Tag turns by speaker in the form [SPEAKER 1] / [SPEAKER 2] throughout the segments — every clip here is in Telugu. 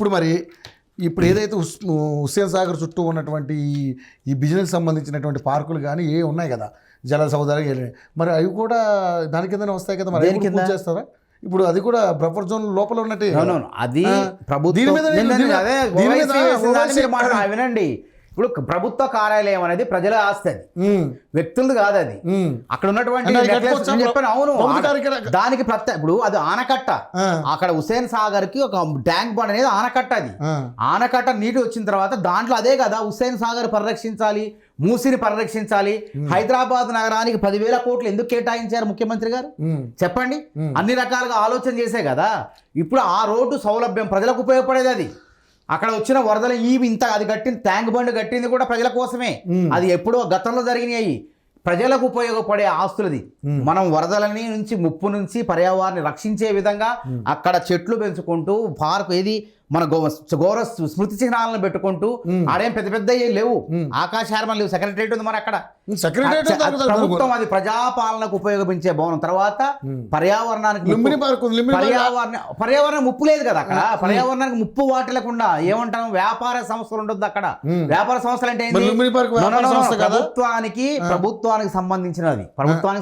[SPEAKER 1] ఇప్పుడు మరి ఇప్పుడు ఏదైతే హుస్సేన్ సాగర్ చుట్టూ ఉన్నటువంటి ఈ బిజినెస్ సంబంధించినటువంటి పార్కులు కానీ ఏ ఉన్నాయి కదా, జల సౌదాలు, మరి అవి కూడా దాని కిందనే వస్తాయి కదా, మరి పూర్తి చేస్తారా? ఇప్పుడు అది కూడా బఫర్ జోన్ లోపల ఉన్నట్టు
[SPEAKER 2] అది వినండి. ఇప్పుడు ప్రభుత్వ కార్యాలయం అనేది ప్రజల ఆస్తి, అది వ్యక్తులది కాదు. అది అక్కడ ఉన్నటువంటి చెప్పాను. అవును, దానికి ఇప్పుడు అది ఆనకట్ట. అక్కడ హుస్సేన్ సాగర్ కి ఒక ట్యాంక్ బండ్ అనేది ఆనకట్ట. అది ఆనకట్ట నీటి వచ్చిన తర్వాత దాంట్లో అదే కదా హుస్సేన్ సాగర్ పరిరక్షించాలి, మూసిని పరిరక్షించాలి. హైదరాబాద్ నగరానికి 10,000 కోట్లు ఎందుకు కేటాయించారు ముఖ్యమంత్రి గారు చెప్పండి? అన్ని రకాలుగా ఆలోచన చేసే కదా. ఇప్పుడు ఆ రోడ్డు సౌలభ్యం ప్రజలకు ఉపయోగపడేది. అది అక్కడ వచ్చిన వరదలు ఇంత అది కట్టింది, ట్యాంక్ బండ్ కట్టింది కూడా ప్రజల కోసమే. అది ఎప్పుడో గతంలో జరిగినాయి. ప్రజలకు ఉపయోగపడే ఆస్తులది. మనం వరదలని నుంచి ముప్పు నుంచి పర్యావరణాన్ని రక్షించే విధంగా అక్కడ చెట్లు పెంచుకుంటూ పార్క్ ఏది మన గౌరవ స్మృతి చిహ్నాలను పెట్టుకుంటూ ఆడేం పెద్ద పెద్ద లేవు, ఆకాశారమని లేవు. సెక్రటరేట్ ఉంది మరి అక్కడ. ప్రభుత్వం అది ప్రజాపాలనకు ఉపయోగించే భవనం. తర్వాత పర్యావరణానికి పర్యావరణ ముప్పు లేదు కదా అక్కడ. పర్యావరణానికి ముప్పు వాటిల్లకుండా ఏమంటాం, వ్యాపార సంస్థలు ఉండొద్దు అక్కడ. వ్యాపార సంస్థలు అంటే ప్రభుత్వానికి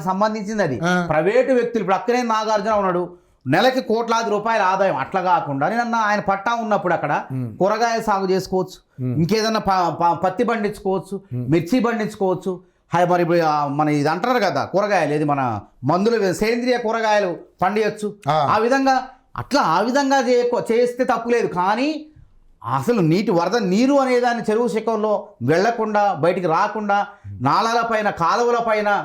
[SPEAKER 2] సంబంధించినది అది. ప్రైవేటు వ్యక్తులు ఇప్పుడు అక్కడే నాగార్జున ఉన్నాడు, నెలకి కోట్లాది రూపాయల ఆదాయం. అట్లా కాకుండా నేను ఆయన పట్టా ఉన్నప్పుడు అక్కడ కూరగాయలు సాగు చేసుకోవచ్చు, ఇంకేదన్నా పత్తి పండించుకోవచ్చు, మిర్చి పండించుకోవచ్చు. మరి ఇప్పుడు మన ఇది అంటారు కదా కూరగాయలు, ఇది మన మందులు సేంద్రియ కూరగాయలు పండియచ్చు. ఆ విధంగా చేస్తే తప్పు లేదు. కానీ అసలు వరద నీరు అనేదాన్ని చెరువు శిఖంలో వెళ్లకుండా, బయటికి రాకుండా, నాళాల పైన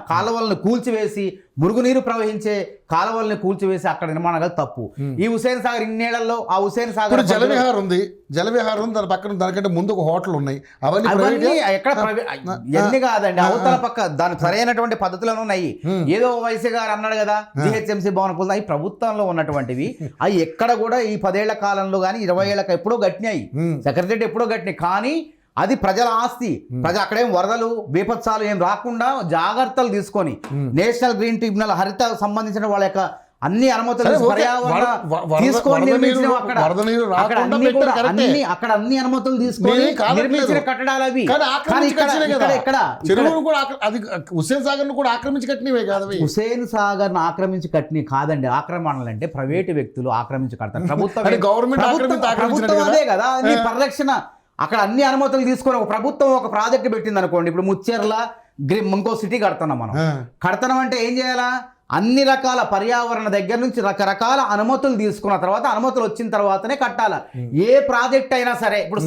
[SPEAKER 2] కాలువలను కూల్చివేసి, మురుగునీరు ప్రవహించే కాలువల్ని కూల్చివేసి అక్కడ నిర్మాణాలు తప్పు. ఈ హుస్సేన్ సాగర్ ఇన్నేళ్లలో ఆ హుస్సేన్ సాగర్
[SPEAKER 1] జలవిహారం ఉంది, దాని పక్కన దానికంటే ముందు ఒక హోటల్ ఉన్నాయి.
[SPEAKER 2] అవన్నీ ఎక్కడ ఎన్ని కాదండి, అవతల పక్క దాని సరైనటువంటి పద్ధతులను ఉన్నాయి. ఏదో వైసీ గారు అన్నాడు కదా జిహెచ్ఎంసీ భవన, అవి ప్రభుత్వంలో ఉన్నటువంటివి. అవి ఎక్కడ కూడా ఈ 10 ఏళ్ల కాలంలో కానీ 20 ఏళ్ళకి ఎప్పుడో గట్టినాయి, సెక్రటరీ ఎప్పుడో గట్టినాయి. కానీ అది ప్రజల ఆస్తి. అక్కడేం వరదలు బీభత్సాలు ఏం రాకుండా జాగ్రత్తలు తీసుకొని నేషనల్ గ్రీన్ ట్రిబ్యునల్ హరిత సంబంధించిన వాళ్ళ యొక్క అన్ని అనుమతులు తీసుకొని నిర్మించిన అక్కడ అన్ని అనుమతులు తీసుకొని నిర్మించిన కట్టడాలు అవి.
[SPEAKER 1] హుస్సేన్ సాగర్ కూడా ఆక్రమించి కట్టినవే కాదు.
[SPEAKER 2] హుస్సేన్ సాగర్ ఆక్రమించి కట్టినవి కాదండి. ఆక్రమణలు అంటే ప్రైవేటు వ్యక్తులు ఆక్రమించి కడతారు. ప్రభుత్వం అదే కదా అన్ని పరిరక్షణ. అక్కడ అన్ని అనుమతులు తీసుకొని ఒక ప్రభుత్వం ఒక ప్రాజెక్ట్ పెట్టింది అనుకోండి. ఇప్పుడు ముచ్చెర్ల ఇంకో సిటీ కడుతున్నాం మనం. కడతాం అంటే ఏం చేయాలా? అన్ని రకాల పర్యావరణ దగ్గర నుంచి రకరకాల అనుమతులు తీసుకున్న తర్వాత, అనుమతులు వచ్చిన తర్వాతనే కట్టాల. ఏ ప్రాజెక్ట్ అయినా సరే. ఇప్పుడు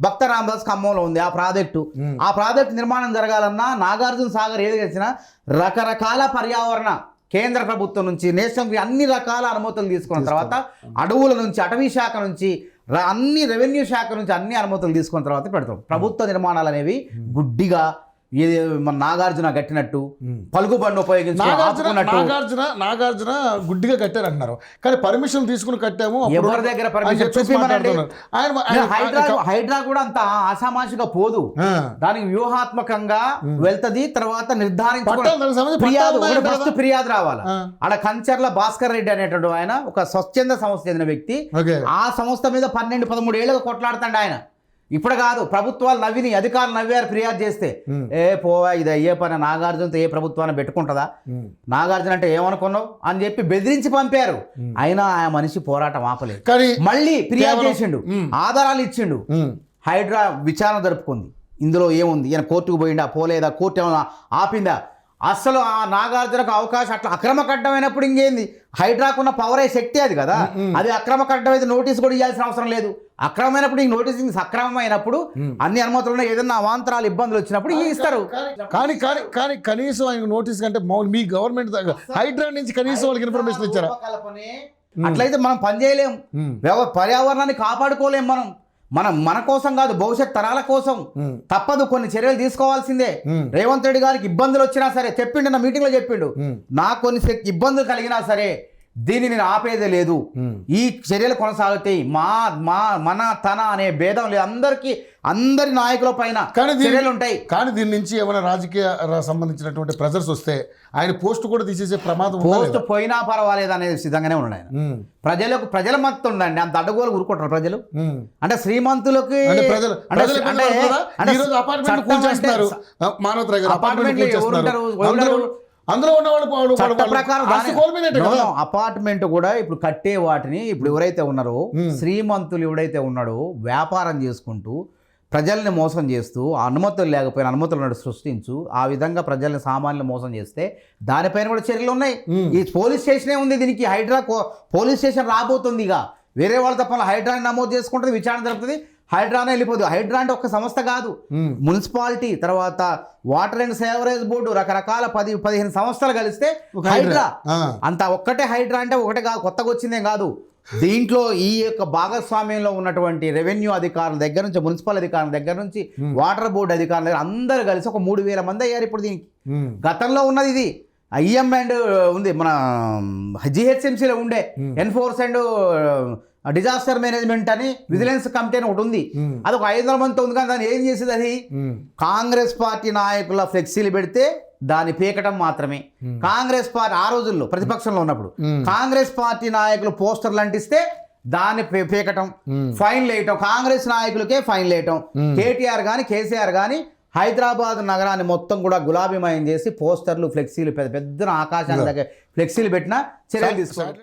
[SPEAKER 2] భక్త రామదాస్ ఖమ్మంలో ఉంది ఆ ప్రాజెక్టు నిర్మాణం జరగాలన్నా, నాగార్జున సాగర్ ఏది వచ్చినా రకరకాల పర్యావరణ కేంద్ర ప్రభుత్వం నుంచి నేషనల్ అన్ని రకాల అనుమతులు తీసుకున్న తర్వాత, అడవుల నుంచి, అటవీ శాఖ నుంచి, అన్ని రెవెన్యూ శాఖ నుంచి అన్ని అనుమతులు తీసుకున్న తర్వాత పెడతాం. ప్రభుత్వ నిర్మాణాలు అనేవి గుడ్డిగా మన నాగార్జున కట్టినట్టు పలుకుబండి ఉపయోగించి
[SPEAKER 1] నాగార్జున గుడ్డిగా కట్టారు అంటున్నారు. కానీ పర్మిషన్ తీసుకుని కట్టాము.
[SPEAKER 2] ఎవరి దగ్గర పర్మిషన్ హైడ్రా కూడా అంత ఆసామాషిగా పోదు. దానికి వ్యూహాత్మకంగా వెళ్తది. తర్వాత ఫస్ట్ ఫిర్యాదు రావాలి. ఆడ కంచర్ల భాస్కర్ రెడ్డి అనేటువంటి ఆయన ఒక స్వచ్ఛంద సంస్థ చెందిన వ్యక్తి. ఆ సంస్థ మీద 12-13 ఏళ్ళుగా కొట్లాడుతాడు ఆయన. ఇప్పుడు కాదు, ప్రభుత్వాలు నవ్విని, అధికారులు నవ్వారు ఫిర్యాదు చేస్తే. ఇది అయ్యే పని, నాగార్జునతో ఏ ప్రభుత్వాన్ని పెట్టుకుంటుందా, నాగార్జున అంటే ఏమనుకున్నావు అని చెప్పి బెదిరించి పంపారు. అయినా ఆ మనిషి పోరాటం ఆపలేదు. మళ్ళీ ఫిర్యాదు చేసిండు, ఆధారాలు ఇచ్చిండు. హైడ్రా విచారణ జరుపుకుంది. ఇందులో ఏముంది, ఈయన కోర్టుకు పోయిండా, పోలేదా, కోర్టు ఏమన్నా ఆపిందా? అసలు ఆ నాగార్జునకు అవకాశం అట్లా అక్రమ కట్టమైనప్పుడు ఇంకేంది? హైడ్రాకున్న పవరే శక్తి అది కదా. అది అక్రమ కట్టం అయితే నోటీస్ కూడా ఇవ్వాల్సిన అవసరం లేదు. అక్రమమైనప్పుడు ఈ నోటీసింగ్ సక్రమమైనప్పుడు అన్ని అనుమతులు ఏదైనా అవాంతరాలు ఇబ్బందులు వచ్చినప్పుడు ఇస్తారు.
[SPEAKER 1] కానీ కనీసం ఆయన నోటీస్ కంటే మీ గవర్నమెంట్ హైడ్రా నుంచి కనీసం వాళ్ళకి ఇన్ఫర్మేషన్ ఇచ్చారా?
[SPEAKER 2] అట్లయితే మనం పని చేయలేం, పర్యావరణాన్ని కాపాడుకోలేం. మన కోసం కాదు, భవిష్యత్ తరాల కోసం తప్పదు, కొన్ని చర్యలు తీసుకోవాల్సిందే. రేవంత్ రెడ్డి గారికి ఇబ్బందులు వచ్చినా సరే చెప్పిండు, నా మీటింగ్ లో చెప్పిండు, నాకు కొన్ని ఇబ్బందులు కలిగినా సరే దీన్ని నేను ఆపేదే లేదు. ఈ చర్యలు కొనసాగుతాయి. మన తన అనే భేదం లేదు. అందరికీ అందరి నాయకుల పైన చర్యలు ఉంటాయి.
[SPEAKER 1] కానీ దీని నుంచి ఏమైనా రాజకీయ సంబంధించినటువంటి ప్రెజర్స్ వస్తే ఆయన పోస్ట్ కూడా తీసేసే ప్రమాదం
[SPEAKER 2] పోస్ట్ పోయినా పర్వాలేదు అనే విధంగానే ఉన్నాడు ఆయన. ప్రజల మత్తు ఉండండి, అంత అడ్డగోలు ఊరుకుంటారు ప్రజలు. అంటే శ్రీమంతులకి అపార్ట్మెంట్ కూడా ఇప్పుడు కట్టే వాటిని ఇప్పుడు ఎవరైతే ఉన్నారో శ్రీమంతులు ఎవడైతే ఉన్నాడో వ్యాపారం చేసుకుంటూ ప్రజల్ని మోసం చేస్తూ అనుమతులు లేకపోయినా అనుమతులు సృష్టించు ఆ విధంగా ప్రజల్ని సామాన్యులు మోసం చేస్తే దానిపైన కూడా చర్యలు ఉన్నాయి. ఈ పోలీస్ స్టేషనే ఉంది దీనికి. హైడ్రా పోలీస్ స్టేషన్ రాబోతుంది. ఇక వేరే వాళ్ళ తప్ప హైడ్రాని నమోదు చేసుకుంటుంది, విచారణ జరుగుతుంది, హైడ్రానే వెళ్ళిపోదు. హైడ్రా అంటే ఒక సంస్థ కాదు, మున్సిపాలిటీ, తర్వాత వాటర్ అండ్ సేవరేజ్ బోర్డు, రకరకాల 10-15 సంస్థలు కలిస్తే హైడ్రా. అంత ఒక్కటే హైడ్రా అంటే ఒకటే కాదు, కొత్తగా వచ్చిందేం కాదు. దీంట్లో ఈ యొక్క భాగస్వామ్యంలో ఉన్నటువంటి రెవెన్యూ అధికారుల దగ్గర నుంచి, మున్సిపల్ అధికారుల దగ్గర నుంచి, వాటర్ బోర్డు అధికారుల దగ్గర అందరూ కలిసి ఒక 3,000 మంది అయ్యారు ఇప్పుడు దీనికి. గతంలో ఉన్నది ఇది ఐఎం అండ్ ఉంది, మన జిహెచ్ఎంసీలో ఉండే ఎన్ఫోర్స్ అండ్ డిజాస్టర్ మేనేజ్మెంట్ అని విజిలెన్స్ కమిటీ అని ఒకటి ఉంది. అది ఒక 500 మందితో ఉంది. కానీ దాన్ని ఏం చేసేది, అది కాంగ్రెస్ పార్టీ నాయకుల ఫ్లెక్సీలు పెడితే దాన్ని పీకటం మాత్రమే. కాంగ్రెస్ పార్టీ ఆ రోజుల్లో ప్రతిపక్షంలో ఉన్నప్పుడు కాంగ్రెస్ పార్టీ నాయకులు పోస్టర్లు అంటిస్తే దాన్ని పీకటం, ఫైన్లు వేయటం, కాంగ్రెస్ నాయకులకే ఫైన్లు వేయటం. కేటీఆర్ కానీ కేసీఆర్ కానీ హైదరాబాద్ నగరాన్ని మొత్తం కూడా గులాబీమయం చేసి పోస్టర్లు ఫ్లెక్సీలు పెద్ద పెద్ద ఆకాశాల దగ్గర ఫ్లెక్సీలు పెట్టినా చర్యలు తీసుకోవాలి.